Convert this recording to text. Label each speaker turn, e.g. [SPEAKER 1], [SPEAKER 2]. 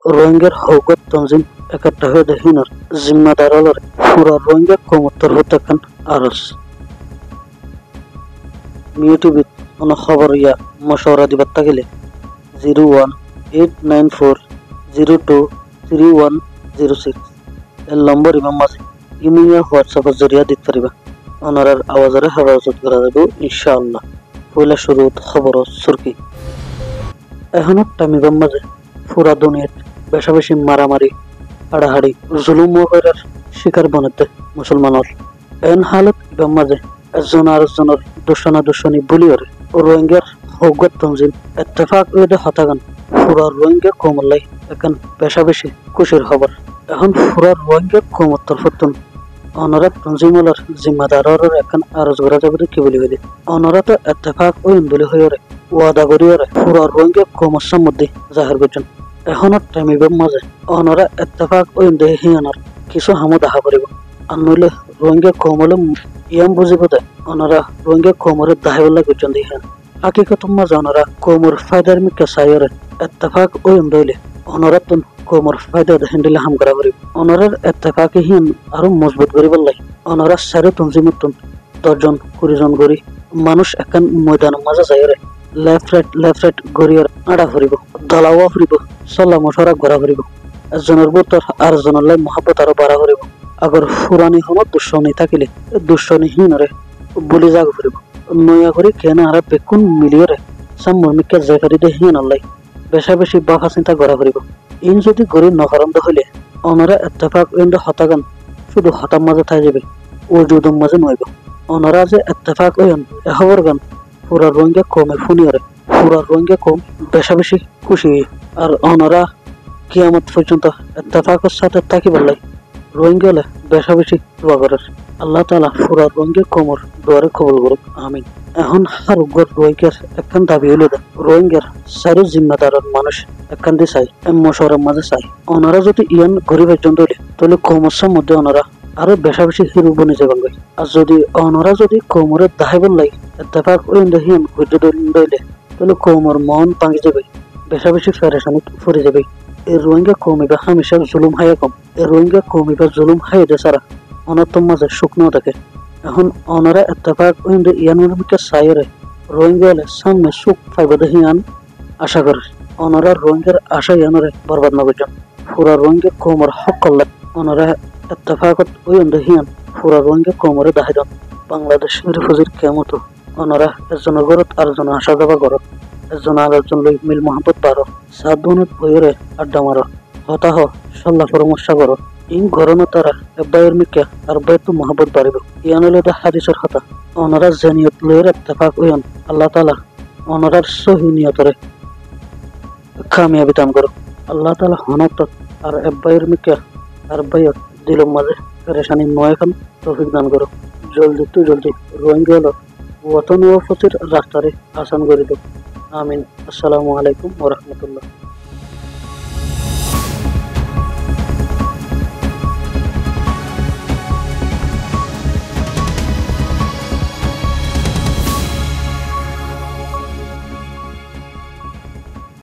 [SPEAKER 1] রোহিঙ্গার হৌগত তঞ্জিম একটা হয়ে দেহিনর জিম্মাদার হলর পুরা রোহিঙ্গা কমত্তর হতেকান আরস মিউটিউবিত অন খবর ইয়া মশওয়ারা দিবার থাকিলে 01894023106 এর নম্বর ইমাম মাঝে ইমিয়া হোয়াটসঅ্যাপের জরিয়া দিতে পারিবা অনারার আওয়াজরে হেফাজত করা যাবে ইনশাআল্লাহ। পয়লা শুরুত খবর সুরকি এখনো টামিবাম মাঝে পুরা দুনিয়াত বেশা বেশি মারামারি হাড়াহাড়ি জুলুম ও হয়রার শিকার বনেতে মুসলমানর এন হালত ইবাম মাঝে একজন আর একজনের দুশ্মনী বলিয়রে ও রোহিঙ্গার হৌগত তঞ্জিম এত্তেফাক ওয়েদে হতাগান পুরা রোহিঙ্গা কমল্লাই এখন বেশা বেশি খুশির খবর। এখন পুরা রোহিঙ্গা কমত্তর ফতুন অনরা তঞ্জিমলার জিম্মাদারর এখন আরজ করা যাবে কি বলি হইলে অনরা তো এত্তেফাক ওইন বলি হইরে ওয়াদা করিয়রে পুরা রোহিঙ্গা কমসার মধ্যে জাহির করছেন। এখনো টাইমিবের মাঝে অনরা এত্তেফাক ওইন দেহে হিয়ানার কিছু হামু দেখা পড়িব আর নইলে রোহিঙ্গা কমলে ইয়াম বুঝিব দে অনরা রোহিঙ্গা কমরে দাহিবল্লা করছেন দেখেন হাকিকতম মাঝে অনরা কমর ফায়দার মিকা সাইরে এত্তেফাক ওইন দইলে অনরা তুন কমর ফায়দা হেন্ডিলে হাম করা করিব অনরার এত্তেফাকে হিন আরো মজবুত করিব লাই অনরা সারে তঞ্জিমতুন 10 জন 20 জন গরি মানুষ এখন ময়দানের মাঝে যাইরে লেফট রাইট গরিয়ার আড়া ফুরিব দলাওয়া ফুরিব চলা মশরা গড়া ফুরিব একজনের বুতর আর জনের লাই মহাব্বত আরো বাড়া ফুরিব আগর ফুরানি সময় দুশ্মনী থাকিলে দুশ্মনী হিনরে বলি জাগ ফুরিব নয়া করে কেনা আর বেকুন মিলিয়রে সাম্মিকা জায়গারিতে হিন আল্লাই বেশা বেশি বাফা চিন্তা গড়া ফুরিব ইন যদি গরি নকরন্দ হইলে অনরা এত্তেফাক ইন্দ হতাগান শুধু হতার মাঝে থাই যাবে ও যুদম মাঝে নইব অনরা যে এত্তেফাক ওয়ন এহবর গান পুরা রোহিঙ্গা কমে ফুনিয়রে পুরা রোহিঙ্গা কম বেশা বেশি খুশি আর অনরা কিয়ামত পর্যন্ত এত্তেফাকের সাথে থাকিব লাই রোহিঙ্গা হলে বেশা বেশি দোয়া করার আল্লাহ তাআলা পুরা রোহিঙ্গা কমর দোয়ারে কবুল করুক আমিন। এখন হারুগর রোহিঙ্গার একখান দাবি হইল রোহিঙ্গার সারি জিম্মাদারের মানুষ একখান দিয়ে চাই মশওয়ারার মাঝে চাই অনারা যদি ইয়ান গরিব একজন দইলে তাহলে কমসার মধ্যে অনারা আরো বেশা বেশি হিরু বনে যাবেন গই আর যদি অনরা যদি কোমরে দাহিবল লাই এত্তেফাক ওইন দেহিন হইতে দইলে তাহলে কোমর মন ভাঙি যাবে বেশা বেশি ফেরেশানি ফুরে যাবে। এই রোহিঙ্গা কমিবা হামেশা জুলুম হায়া কম এই রোহিঙ্গা কমিবা জুলুম হায় দে সারা অনর্তম মাঝে শুকনো থাকে এখন অনরা এত্তেফাক ওইন দে ইয়ানের মিকে সাইরে রোহিঙ্গা হলে সামনে সুখ পাইব দেহিয়ান আশা করে অনরা রোহিঙ্গার আশা ইয়ানরে বরবাদ নগরজন পুরা রোহিঙ্গা কোমর হক করলে অনরা এত্তেফাকত ওইন দেহিয়ান পুরা রোহিঙ্গা কোমরে দাহিদন বাংলাদেশ রিফিউজির কেমতো অনরা একজনের ঘরত আরেকজনের আসা যাওয়া করত একজন আর একজন লই মিল মোহাম্মত বারো সাত বনত বইরে আড্ডা মারো হতাহ সল্লা পরামর্শ করো ইন গরনো তারা এব্বাইয়ের মিকা আর বাইতু মোহাম্মত বাড়িব ইয়ানলে দা হাদিসের কথা অনরা জানিয়ত লইর ইত্তেফাক ওয়ন আল্লাহ তাআলা অনরার সহি নিয়তরে কামিয়াবি দান করো আল্লাহ তাআলা হনত আর এব্বাইয়ের মিকা আর বাইয়ত দিলম মাঝে পেরেশানি নয় খান তৌফিক দান করো জলদি রোহিঙ্গা হলো ওয়াতন ও ফসির রাস্তারে আসান করে দাও আমিন। আসসালামু আলাইকুম ওয়া রাহমাতুল্লাহ।